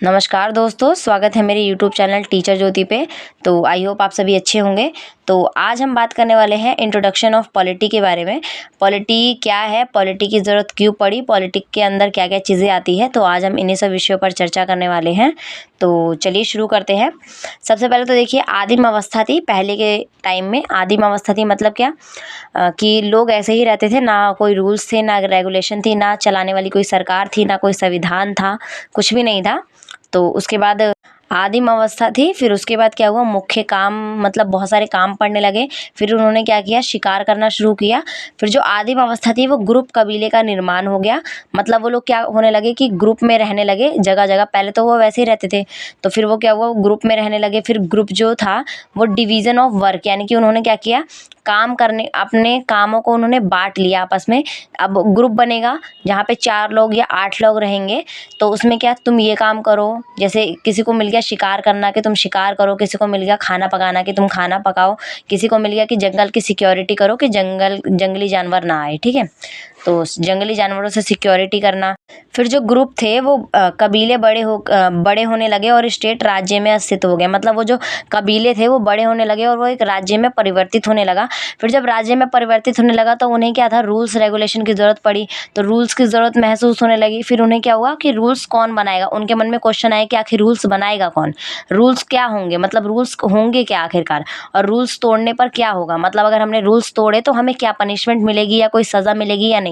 नमस्कार दोस्तों, स्वागत है मेरे YouTube चैनल टीचर ज्योति पे। तो आई होप आप सभी अच्छे होंगे। तो आज हम बात करने वाले हैं इंट्रोडक्शन ऑफ पॉलिटी के बारे में। पॉलिटी क्या है, पॉलिटी की ज़रूरत क्यों पड़ी, पॉलिटिक के अंदर क्या क्या चीज़ें आती है, तो आज हम इन्हीं सब विषयों पर चर्चा करने वाले हैं। तो चलिए शुरू करते हैं। सबसे पहले तो देखिए, आदिम अवस्था थी। पहले के टाइम में आदिम अवस्था थी मतलब क्या, कि लोग ऐसे ही रहते थे, ना कोई रूल्स थे, ना रेगुलेशन थी, ना चलाने वाली कोई सरकार थी, ना कोई संविधान था, कुछ भी नहीं था। तो उसके बाद आदिम अवस्था थी। फिर उसके बाद क्या हुआ, मुख्य काम मतलब बहुत सारे काम पड़ने लगे। फिर उन्होंने क्या किया, शिकार करना शुरू किया। फिर जो आदिम अवस्था थी वो ग्रुप कबीले का निर्माण हो गया। मतलब वो लोग क्या होने लगे कि ग्रुप में रहने लगे जगह जगह। पहले तो वो वैसे ही रहते थे, तो फिर वो क्या हुआ, ग्रुप में रहने लगे। फिर ग्रुप जो था वो डिवीज़न ऑफ वर्क, यानी कि उन्होंने क्या किया, काम करने, अपने कामों को उन्होंने बांट लिया आपस में। अब ग्रुप बनेगा जहाँ पे 4 लोग या 8 लोग रहेंगे, तो उसमें क्या, तुम ये काम करो। जैसे किसी को मिल गया शिकार करना कि तुम शिकार करो, किसी को मिल गया खाना पकाना कि तुम खाना पकाओ, किसी को मिल गया कि जंगल की सिक्योरिटी करो कि जंगली जानवर ना आए, ठीक है। तो जंगली जानवरों से सिक्योरिटी करना। फिर जो ग्रुप थे वो कबीले बड़े होने लगे और स्टेट राज्य में स्थित हो गए। मतलब वो जो कबीले थे वो बड़े होने लगे और वो एक राज्य में परिवर्तित होने लगा। फिर जब राज्य में परिवर्तित होने लगा तो उन्हें क्या था, रूल्स रेगुलेशन की ज़रूरत पड़ी। तो रूल्स की ज़रूरत महसूस होने लगी। फिर उन्हें क्या हुआ कि रूल्स कौन बनाएगा। उनके मन में क्वेश्चन आया कि आखिर रूल्स बनाएगा कौन, रूल्स क्या होंगे, मतलब रूल्स होंगे क्या आखिरकार, और रूल्स तोड़ने पर क्या होगा, मतलब अगर हमने रूल्स तोड़े तो हमें क्या पनिशमेंट मिलेगी या कोई सज़ा मिलेगी या नहीं।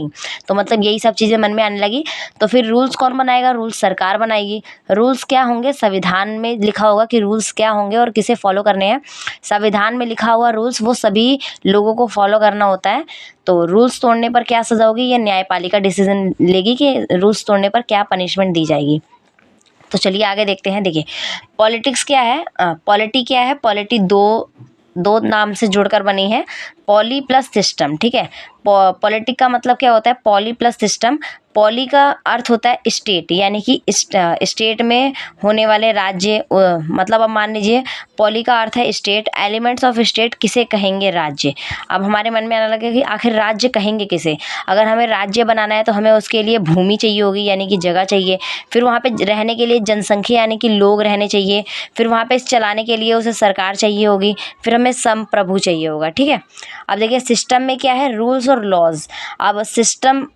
तो मतलब यही सब चीज़ें मन में आने लगी। तो फिर रूल्स कौन बनाएगा, रूल्स सरकार बनाएगी। रूल्स क्या होंगे, संविधान में लिखा होगा कि रूल्स क्या होंगे और किसे फॉलो करने हैं। संविधान में लिखा हुआ रूल्स वो सभी लोगों को फॉलो करना होता है। तो रूल्स तोड़ने पर क्या सज़ा होगी, ये न्यायपालिका डिसीजन लेगी कि रूल्स तोड़ने पर क्या पनिशमेंट दी जाएगी। तो चलिए आगे देखते हैं। देखिए, पॉलिटिक्स क्या है, पॉलिटी क्या है। पॉलिटी दो नाम से जुड़कर बनी है, पॉली प्लस सिस्टम, ठीक है। पॉलिटिक का मतलब क्या होता है, पॉली प्लस सिस्टम। पॉली का अर्थ होता है स्टेट, यानी कि स्टेट में होने वाले राज्य। मतलब अब मान लीजिए, पॉली का अर्थ है स्टेट, एलिमेंट्स ऑफ स्टेट किसे कहेंगे, राज्य। अब हमारे मन में आने लगे कि आखिर राज्य कहेंगे किसे। अगर हमें राज्य बनाना है तो हमें उसके लिए भूमि चाहिए होगी, यानी कि जगह चाहिए। फिर वहाँ पे रहने के लिए जनसंख्या, यानी कि लोग रहने चाहिए। फिर वहाँ पे चलाने के लिए उसे सरकार चाहिए होगी। फिर हमें संप्रभु चाहिए होगा, ठीक है। अब देखिए, सिस्टम में क्या है, रूल्स और लॉज। अब सिस्टम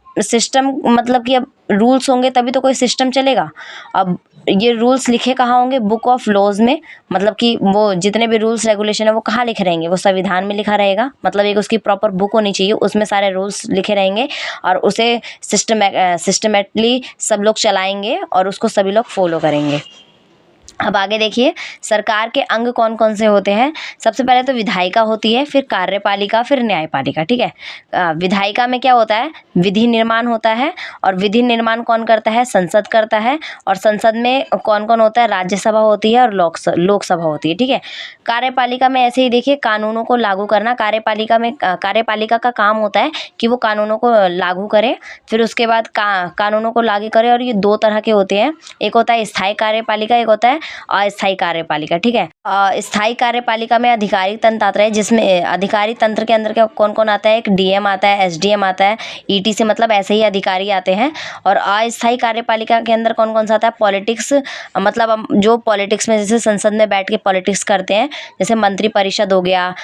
मतलब कि अब रूल्स होंगे तभी तो कोई सिस्टम चलेगा। अब ये रूल्स लिखे कहाँ होंगे, बुक ऑफ लॉज में। मतलब कि वो जितने भी रूल्स रेगुलेशन है वो कहाँ लिखे रहेंगे, वो संविधान में लिखा रहेगा। मतलब एक उसकी प्रॉपर बुक होनी चाहिए, उसमें सारे रूल्स लिखे रहेंगे और उसे सिस्टमेटिकली सब लोग चलाएंगे और उसको सभी लोग फॉलो करेंगे। अब आगे देखिए, सरकार के अंग कौन कौन से होते हैं। सबसे पहले तो विधायिका होती है, फिर कार्यपालिका, फिर न्यायपालिका, ठीक है। विधायिका में क्या होता है, विधि निर्माण होता है। और विधि निर्माण कौन करता है, संसद करता है। और संसद में कौन कौन होता है, राज्यसभा होती है और लोकसभा होती है, ठीक है। कार्यपालिका में ऐसे ही देखिए, कानूनों को लागू करना। कार्यपालिका का काम होता है कि वो कानूनों को लागू करे। फिर उसके बाद कानूनों को लागू करे। और ये 2 तरह के होते हैं, एक होता है स्थायी कार्यपालिका, एक होता है अस्थायी कार्यपालिका, ठीक है। स्थायी कार्यपालिका में अधिकारी तंत्र आता है, जिसमें अधिकारी तंत्र के अंदर क्या कौन कौन आता है, एक डीएम आता है, एसडीएम आता है, ईटी से मतलब ऐसे ही अधिकारी आते हैं। और अस्थायी कार्यपालिका के अंदर कौन कौन सा आता है, पॉलिटिक्स। मतलब हम जो पॉलिटिक्स में जैसे संसद में बैठ के पॉलिटिक्स करते हैं, जैसे मंत्री परिषद हो गया,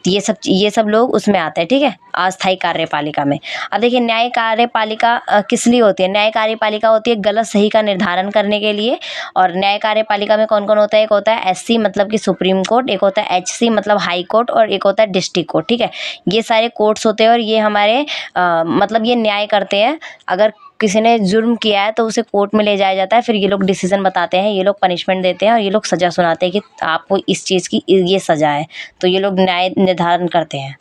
ये सब लोग उसमें आते हैं, ठीक है, अस्थायी कार्यपालिका में। अब देखिए, न्याय कार्यपालिका किस लिए होती है। न्याय कार्यपालिका होती है गलत सही का निर्धारण करने के लिए। और न्याय कार्यपालिका में कौन कौन होता है, एक होता है एससी मतलब कि सुप्रीम कोर्ट, एक होता है एचसी मतलब हाई कोर्ट, और एक होता है डिस्ट्रिक्ट कोर्ट, ठीक है। ये सारे कोर्ट्स होते हैं और ये हमारे मतलब ये न्याय करते हैं। अगर किसी ने जुर्म किया है तो उसे कोर्ट में ले जाया जाता है, फिर ये लोग डिसीजन बताते हैं, ये लोग पनिशमेंट देते हैं और ये लोग सज़ा सुनाते हैं कि आपको इस चीज़ की ये सज़ा है। तो ये लोग न्याय निर्धारण करते हैं।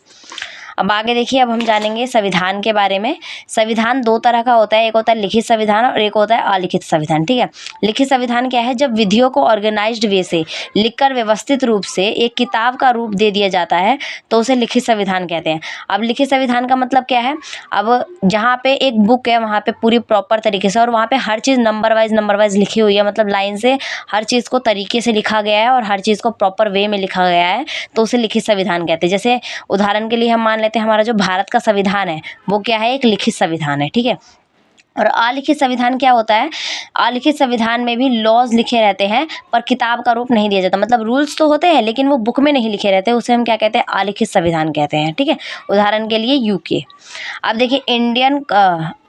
अब आगे देखिए, अब हम जानेंगे संविधान के बारे में। संविधान 2 तरह का होता है, एक होता है लिखित संविधान और एक होता है अलिखित संविधान, ठीक है। लिखित संविधान क्या है, जब विधियों को ऑर्गेनाइज्ड वे से लिखकर व्यवस्थित रूप से एक किताब का रूप दे दिया जाता है तो उसे लिखित संविधान कहते हैं। अब लिखित संविधान का मतलब क्या है, अब जहाँ पे एक बुक है वहाँ पे पूरी प्रॉपर तरीके से और वहाँ पे हर चीज़ नंबर वाइज लिखी हुई है, मतलब लाइन से हर चीज़ को तरीके से लिखा गया है और हर चीज़ को प्रॉपर वे में लिखा गया है, तो उसे लिखित संविधान कहते हैं। जैसे उदाहरण के लिए हम मान लेते हैं, हमारा जो भारत का संविधान है वो क्या है, एक लिखित संविधान है, ठीक है। और अलिखित संविधान क्या होता है? अलिखित संविधान में भी लॉज लिखे रहते हैं पर किताब का रूप नहीं दिया जाता, मतलब रूल्स तो होते हैं लेकिन वो बुक में नहीं लिखे रहते, उसे हम क्या कहते हैं? अलिखित संविधान कहते हैं। ठीक है, उदाहरण के लिए यूके। अब देखिए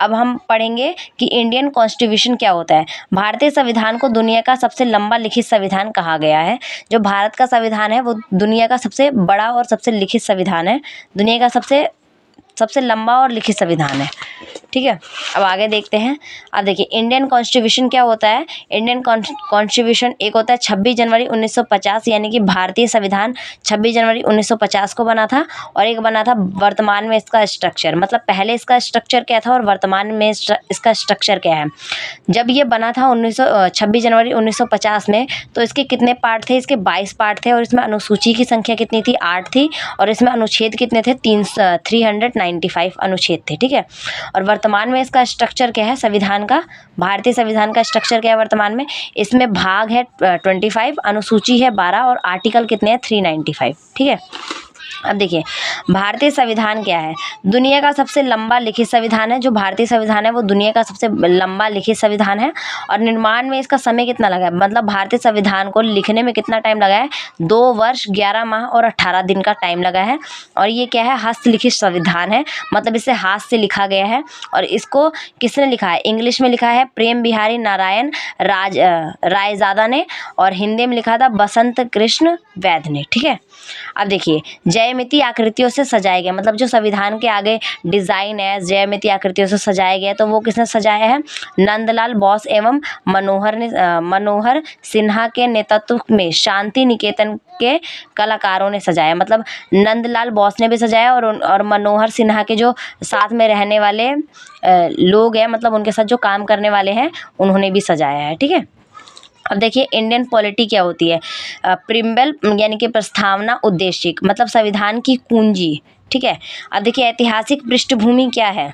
अब हम पढ़ेंगे कि इंडियन कॉन्स्टिट्यूशन क्या होता है। भारतीय संविधान को दुनिया का सबसे लंबा लिखित संविधान कहा गया है। जो भारत का संविधान है वो दुनिया का सबसे बड़ा और सबसे लिखित संविधान है, दुनिया का सबसे लंबा और लिखित संविधान है। ठीक है, अब आगे देखते हैं। अब देखिए इंडियन कॉन्स्टिट्यूशन क्या होता है? इंडियन कॉन्स्टिट्यूशन एक होता है 26 जनवरी 1950, यानी कि भारतीय संविधान 26 जनवरी 1950 को बना था, और एक बना था वर्तमान में इसका स्ट्रक्चर, मतलब पहले इसका स्ट्रक्चर क्या था और वर्तमान में इसका स्ट्रक्चर क्या है। जब ये बना था 26 जनवरी 1950 में, तो इसके कितने पार्ट थे? इसके 22 पार्ट थे, और इसमें अनुसूची की संख्या कितनी थी? 8 थी, और इसमें अनुच्छेद कितने थे? 395 अनुच्छेद थे। ठीक है, और वर्तमान में इसका स्ट्रक्चर क्या है संविधान का? भारतीय संविधान का स्ट्रक्चर क्या है वर्तमान में? इसमें भाग है 25, अनुसूची है 12, और आर्टिकल कितने हैं? 395। ठीक है, अब देखिए भारतीय संविधान क्या है? दुनिया का सबसे लंबा लिखित संविधान है। जो भारतीय संविधान है वो दुनिया का सबसे लंबा लिखित संविधान है, और निर्माण में इसका समय कितना लगा है? मतलब भारतीय संविधान को लिखने में कितना टाइम लगा है? 2 वर्ष 11 माह और 18 दिन का टाइम लगा है। और ये क्या है? हस्तलिखित संविधान है, मतलब इसे हाथ से लिखा गया है। और इसको किसने लिखा है? इंग्लिश में लिखा है प्रेम बिहारी नारायण रायजादा ने, और हिंदी में लिखा था बसंत कृष्ण वैद्य ने। ठीक है, अब देखिए ज्यामिति आकृतियों से सजाया गया, मतलब जो संविधान के आगे डिजाइन है ज्यामिति आकृतियों से सजाया गया, तो वो किसने सजाया है? नंदलाल बोस एवं मनोहर सिन्हा के नेतृत्व में शांति निकेतन के कलाकारों ने सजाया। मतलब नंदलाल बोस ने भी सजाया, और मनोहर सिन्हा के जो साथ में रहने वाले लोग हैं, मतलब उनके साथ जो काम करने वाले हैं, उन्होंने भी सजाया है। ठीक है, अब देखिए इंडियन पॉलिटी क्या होती है? प्रिम्बल यानी कि प्रस्तावना उद्देशिक, मतलब संविधान की कुंजी। ठीक है, अब देखिए ऐतिहासिक पृष्ठभूमि क्या है?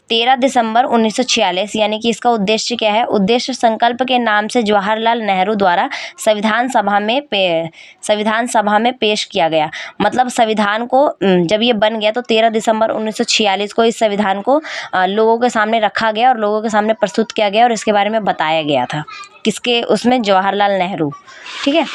13 दिसंबर 1946, यानी कि इसका उद्देश्य क्या है? उद्देश्य संकल्प के नाम से जवाहरलाल नेहरू द्वारा संविधान सभा में पेश किया गया। मतलब संविधान को जब ये बन गया तो 13 दिसंबर 1946 को इस संविधान को लोगों के सामने रखा गया और लोगों के सामने प्रस्तुत किया गया, और इसके बारे में बताया गया था। किसके? उसमें जवाहरलाल नेहरू। ठीक है,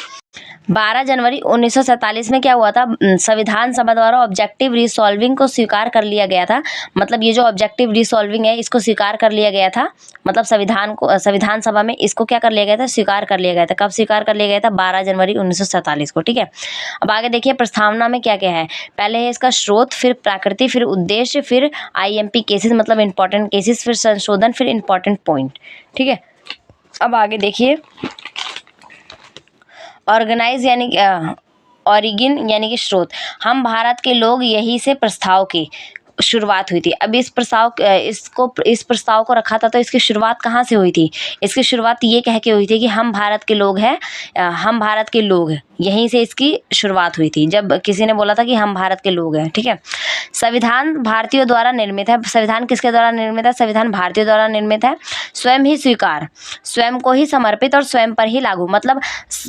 12 जनवरी 1947 में क्या हुआ था? संविधान सभा द्वारा ऑब्जेक्टिव रिसॉल्विंग को स्वीकार कर लिया गया था। मतलब ये जो ऑब्जेक्टिव रिसॉल्विंग है इसको स्वीकार कर लिया गया था, मतलब संविधान सभा में इसको क्या कर लिया गया था? स्वीकार कर लिया गया था। कब स्वीकार कर लिया गया था? 12 जनवरी 1947 को। ठीक है, अब आगे देखिए प्रस्तावना में क्या क्या है। पहले है इसका स्रोत, फिर प्रकृति, फिर उद्देश्य, फिर IMP केसेस मतलब इंपॉर्टेंट केसेस, फिर संशोधन, फिर इंपॉर्टेंट पॉइंट। ठीक है, अब आगे देखिए ऑर्गेनाइज यानी ऑरिजिन यानी कि स्रोत। हम भारत के लोग यही से प्रस्ताव की शुरुआत हुई थी। अब इस प्रस्ताव को रखा था, तो इसकी शुरुआत कहाँ से हुई थी? इसकी शुरुआत ये कह के हुई थी कि हम भारत के लोग हैं, हम भारत के लोग हैं, यहीं से इसकी शुरुआत हुई थी, जब किसी ने बोला था कि हम भारत के लोग हैं। ठीक है, संविधान भारतीयों द्वारा निर्मित है। संविधान किसके द्वारा निर्मित है? संविधान भारतीयों द्वारा निर्मित है। स्वयं ही स्वीकार, स्वयं को ही समर्पित और स्वयं पर ही लागू। मतलब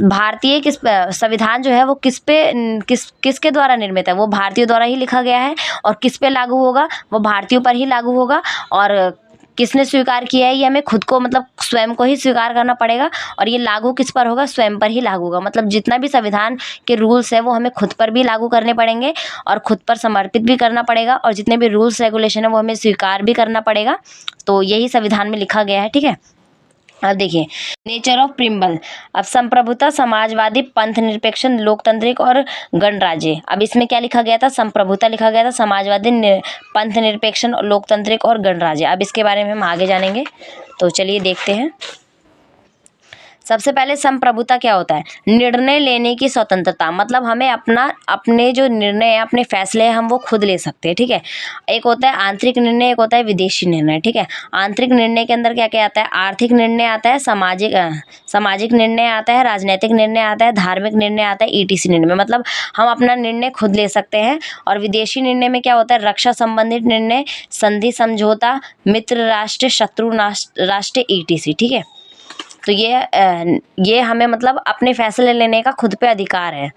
भारतीय संविधान जो है वो किसके द्वारा निर्मित है? वो भारतीयों द्वारा ही लिखा गया है, और किस पे लागू होगा? वो भारतीयों पर ही लागू होगा। और किसने स्वीकार किया है? ये हमें खुद को, मतलब स्वयं को ही स्वीकार करना पड़ेगा, और ये लागू किस पर होगा? स्वयं पर ही लागू होगा। मतलब जितना भी संविधान के रूल्स है वो हमें खुद पर भी लागू करने पड़ेंगे, और खुद पर समर्पित भी करना पड़ेगा, और जितने भी रूल्स रेगुलेशन है वो हमें स्वीकार भी करना पड़ेगा। तो यही संविधान में लिखा गया है। ठीक है, अब देखिए नेचर ऑफ प्रिम्बल। अब संप्रभुता, समाजवादी, पंथ निरपेक्ष, लोकतांत्रिक और गणराज्य। अब इसमें क्या लिखा गया था? संप्रभुता लिखा गया था, समाजवादी, पंथ निरपेक्ष, लोकतांत्रिक और गणराज्य। अब इसके बारे में हम आगे जानेंगे, तो चलिए देखते हैं। सबसे पहले संप्रभुता क्या होता है? निर्णय लेने की स्वतंत्रता, मतलब हमें अपने जो निर्णय है, अपने फैसले हैं, हम वो खुद ले सकते हैं। ठीक है, एक होता है आंतरिक निर्णय, एक होता है विदेशी निर्णय। ठीक है, आंतरिक निर्णय के अंदर क्या क्या आता है? आर्थिक निर्णय आता है, सामाजिक निर्णय आता है, राजनीतिक निर्णय आता है, धार्मिक निर्णय आता है, ETC निर्णय। मतलब हम अपना निर्णय खुद ले सकते हैं। और विदेशी निर्णय में क्या होता है? रक्षा संबंधित निर्णय, संधि समझौता, मित्र राष्ट्र, शत्रु राष्ट्र, ETC। ठीक है, तो ये हमें मतलब अपने फैसले लेने का खुद पे अधिकार है।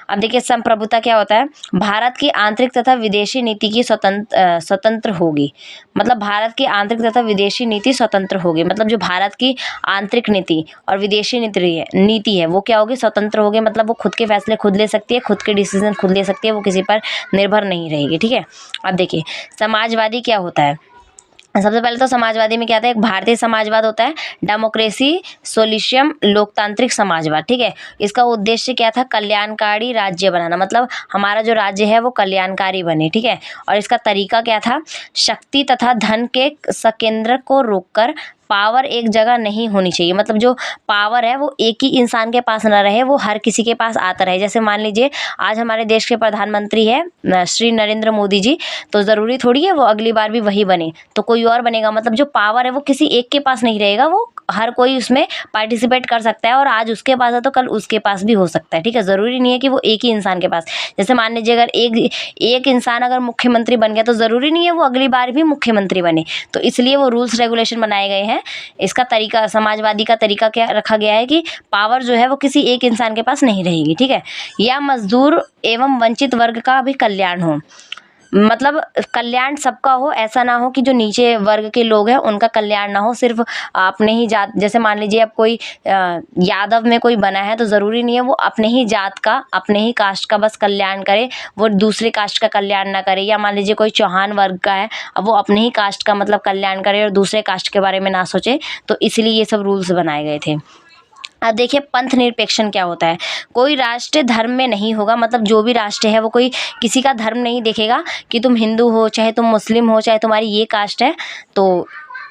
अब देखिए संप्रभुता क्या होता है, भारत की आंतरिक तथा विदेशी नीति की स्वतंत्र होगी। मतलब भारत की आंतरिक तथा विदेशी नीति स्वतंत्र होगी, मतलब जो भारत की आंतरिक नीति और विदेशी नीति है वो क्या होगी, स्वतंत्र होगी। मतलब वो खुद के फैसले खुद ले सकती है, खुद के डिसीजन खुद ले सकती है, वो किसी पर निर्भर नहीं रहेगी। ठीक है। अब देखिए समाजवादी क्या होता है। सबसे पहले तो समाजवादी में क्या आता है, एक भारतीय समाजवाद होता है, डेमोक्रेसी सोलिशियम लोकतांत्रिक समाजवाद। ठीक है। इसका उद्देश्य क्या था, कल्याणकारी राज्य बनाना, मतलब हमारा जो राज्य है वो कल्याणकारी बने। ठीक है। और इसका तरीका क्या था, शक्ति तथा धन के संकेंद्र को रोककर पावर एक जगह नहीं होनी चाहिए। मतलब जो पावर है वो एक ही इंसान के पास ना रहे, वो हर किसी के पास आता रहे। जैसे मान लीजिए आज हमारे देश के प्रधानमंत्री है श्री नरेंद्र मोदी जी, तो ज़रूरी थोड़ी है वो अगली बार भी वही बने, तो कोई और बनेगा। मतलब जो पावर है वो किसी एक के पास नहीं रहेगा, वो हर कोई उसमें पार्टिसिपेट कर सकता है, और आज उसके पास है तो कल उसके पास भी हो सकता है। ठीक है। ज़रूरी नहीं है कि वो एक ही इंसान के पास। जैसे मान लीजिए अगर एक इंसान अगर मुख्यमंत्री बन गया तो ज़रूरी नहीं है वो अगली बार भी मुख्यमंत्री बने। तो इसलिए वो रूल्स रेगुलेशन बनाए गए हैं। इसका तरीका, समाजवादी का तरीका क्या रखा गया है कि पावर जो है वो किसी एक इंसान के पास नहीं रहेगी। ठीक है। या मजदूर एवं वंचित वर्ग का भी कल्याण हो, मतलब कल्याण सबका हो, ऐसा ना हो कि जो नीचे वर्ग के लोग हैं उनका कल्याण ना हो, सिर्फ अपने ही जात। जैसे मान लीजिए अब कोई यादव में कोई बना है तो ज़रूरी नहीं है वो अपने ही जात का, अपने ही कास्ट का बस कल्याण करे, वो दूसरे कास्ट का कल्याण ना करे। या मान लीजिए कोई चौहान वर्ग का है, अब वो अपने ही कास्ट का मतलब कल्याण करे और दूसरे कास्ट के बारे में ना सोचे। तो इसलिए ये सब रूल्स बनाए गए थे। अब देखिए पंथ निरपेक्षण क्या होता है, कोई राष्ट्र धर्म में नहीं होगा। मतलब जो भी राष्ट्र है वो कोई किसी का धर्म नहीं देखेगा कि तुम हिंदू हो, चाहे तुम मुस्लिम हो, चाहे तुम्हारी ये कास्ट है। तो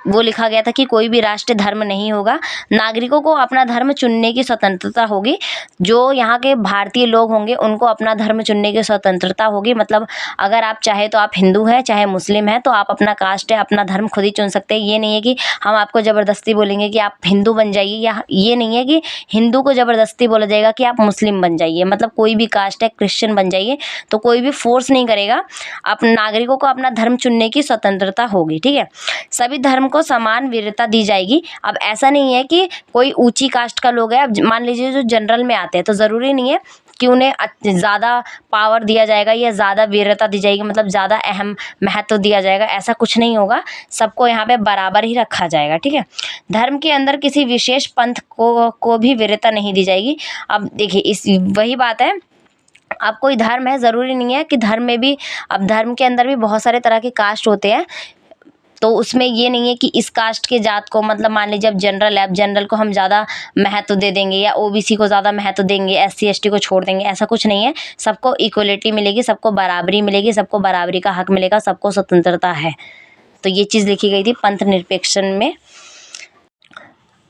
वो लिखा गया था कि कोई भी राष्ट्र धर्म नहीं होगा। नागरिकों को अपना धर्म चुनने की स्वतंत्रता होगी। जो यहाँ के भारतीय लोग होंगे उनको अपना धर्म चुनने की स्वतंत्रता होगी। मतलब अगर आप चाहे तो आप हिंदू हैं चाहे मुस्लिम हैं, तो आप अपना कास्ट है, अपना धर्म खुद ही चुन सकते हैं। ये नहीं है कि हम आपको ज़बरदस्ती बोलेंगे कि आप हिंदू बन जाइए, या ये नहीं है कि हिंदू को ज़बरदस्ती बोला जाएगा कि आप मुस्लिम बन जाइए। मतलब कोई भी कास्ट है, क्रिश्चियन बन जाइए, तो कोई भी फोर्स नहीं करेगा। आप नागरिकों को अपना धर्म चुनने की स्वतंत्रता होगी। ठीक है। सभी धर्म को समान वीरता दी जाएगी। अब ऐसा नहीं है कि कोई ऊंची कास्ट का लोग है, अब मान लीजिए जो जनरल में आते हैं, तो ज़रूरी नहीं है कि उन्हें ज़्यादा पावर दिया जाएगा या ज़्यादा वीरता दी जाएगी, मतलब ज़्यादा अहम महत्व दिया जाएगा, ऐसा कुछ नहीं होगा। सबको यहाँ पे बराबर ही रखा जाएगा। ठीक है। धर्म के अंदर किसी विशेष पंथ को भी वीरता नहीं दी जाएगी। अब देखिए इस वही बात है, अब कोई धर्म है, ज़रूरी नहीं है कि धर्म में भी, अब धर्म के अंदर भी बहुत सारे तरह के कास्ट होते हैं। तो उसमें ये नहीं है कि इस कास्ट के जात को, मतलब मान लीजिए अब जनरल है, अब जनरल को हम ज़्यादा महत्व दे देंगे या ओबीसी को ज़्यादा महत्व देंगे, एससी एसटी को छोड़ देंगे, ऐसा कुछ नहीं है। सबको इक्वलिटी मिलेगी, सबको बराबरी मिलेगी, सबको बराबरी का हक मिलेगा, सबको स्वतंत्रता है। तो ये चीज़ लिखी गई थी पंथ निरपेक्षण में।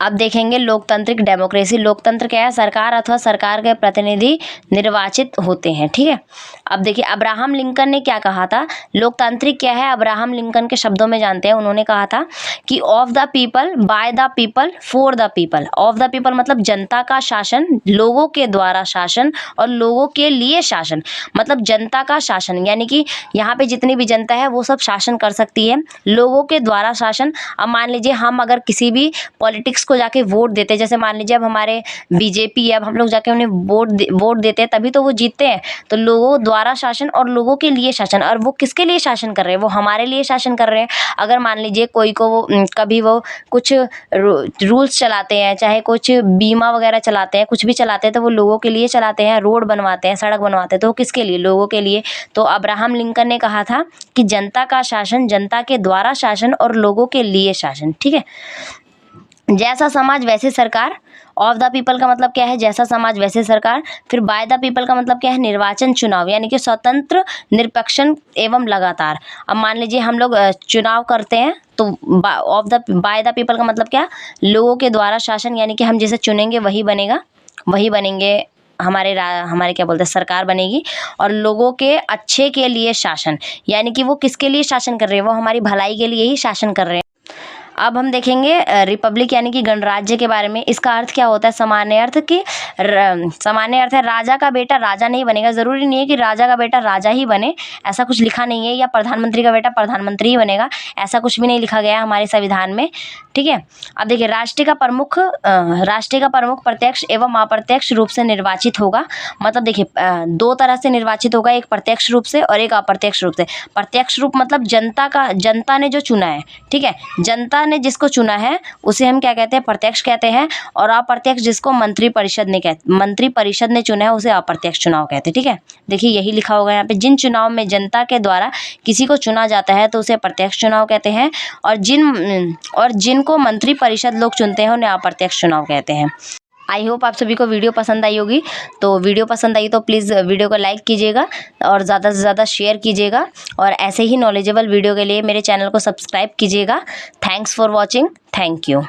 अब देखेंगे लोकतांत्रिक डेमोक्रेसी। लोकतंत्र क्या है, सरकार अथवा सरकार के प्रतिनिधि निर्वाचित होते हैं। ठीक है। अब देखिए अब्राहम लिंकन ने क्या कहा था, लोकतांत्रिक क्या है, अब्राहम लिंकन के शब्दों में जानते हैं। उन्होंने कहा था कि of the people, by the people, for the people. Of the people मतलब जनता का शासन, लोगों के द्वारा शासन और लोगों के लिए शासन। मतलब जनता का शासन यानी कि यहाँ पे जितनी भी जनता है वो सब शासन कर सकती है, लोगों के द्वारा शासन। अब मान लीजिए हम अगर किसी भी पॉलिटिक्स को जाके वोट देते हैं, जैसे मान लीजिए अब हमारे बीजेपी है, अब हम लोग जाके उन्हें वोट देते हैं तभी तो वो जीतते हैं। तो लोगों द्वारा शासन और लोगों के लिए शासन, और वो किसके लिए शासन कर रहे हैं, वो हमारे लिए शासन कर रहे हैं। अगर मान लीजिए कोई को वो कभी वो कुछ रूल्स चलाते हैं, चाहे कुछ बीमा वगैरह चलाते हैं, कुछ भी चलाते हैं, तो वो लोगों के लिए चलाते हैं, रोड बनवाते हैं, सड़क बनवाते हैं, तो वो किसके लिए, लोगों के लिए। तो अब्राहम लिंकन ने कहा था कि जनता का शासन, जनता के द्वारा शासन और लोगों के लिए शासन। ठीक है। जैसा समाज वैसे सरकार। ऑफ द पीपल का मतलब क्या है, जैसा समाज वैसे सरकार। फिर बाय द पीपल का मतलब क्या है, निर्वाचन चुनाव, यानी कि स्वतंत्र निरपेक्ष एवं लगातार। अब मान लीजिए हम लोग चुनाव करते हैं, तो बाय द पीपल का मतलब क्या, लोगों के द्वारा शासन, यानी कि हम जैसे चुनेंगे वही बनेगा, वही बनेंगे, हमारे क्या बोलते हैं, सरकार बनेगी। और लोगों के अच्छे के लिए शासन, यानी कि वो किसके लिए शासन कर रहे हैं, वो हमारी भलाई के लिए ही शासन कर रहे हैं। अब हम देखेंगे रिपब्लिक यानी कि गणराज्य के बारे में। इसका अर्थ क्या होता है? सामान्य अर्थ कि सामान्य अर्थ है राजा का बेटा राजा नहीं बनेगा। ज़रूरी नहीं है कि राजा का बेटा राजा ही बने, ऐसा कुछ लिखा नहीं है, या प्रधानमंत्री का बेटा प्रधानमंत्री ही बनेगा, ऐसा कुछ भी नहीं लिखा गया है हमारे संविधान में। ठीक है, अब देखिए राष्ट्र का प्रमुख प्रत्यक्ष एवं अप्रत्यक्ष रूप से निर्वाचित होगा। मतलब देखिए 2 तरह से निर्वाचित होगा, एक प्रत्यक्ष रूप से और एक अप्रत्यक्ष रूप से। प्रत्यक्ष रूप मतलब जनता ने जो चुना है, ठीक है, जनता ने जिसको चुना है उसे हम क्या कहते हैं? प्रत्यक्ष कहते हैं। और अप्रत्यक्ष जिसको मंत्रिपरिषद ने चुना है उसे अप्रत्यक्ष चुनाव कहते हैं। ठीक है, देखिए यही लिखा होगा यहाँ पे, जिन चुनाव में जनता के द्वारा किसी को चुना जाता है तो उसे प्रत्यक्ष चुनाव कहते हैं, और जिनको मंत्रिपरिषद लोग चुनते हैं उन्हें अप्रत्यक्ष चुनाव कहते हैं। आई होप आप सभी को वीडियो पसंद आई होगी। तो वीडियो पसंद आई तो प्लीज़ वीडियो को लाइक कीजिएगा और ज़्यादा से ज़्यादा शेयर कीजिएगा, और ऐसे ही नॉलेजेबल वीडियो के लिए मेरे चैनल को सब्सक्राइब कीजिएगा। Thanks for watching. Thank you.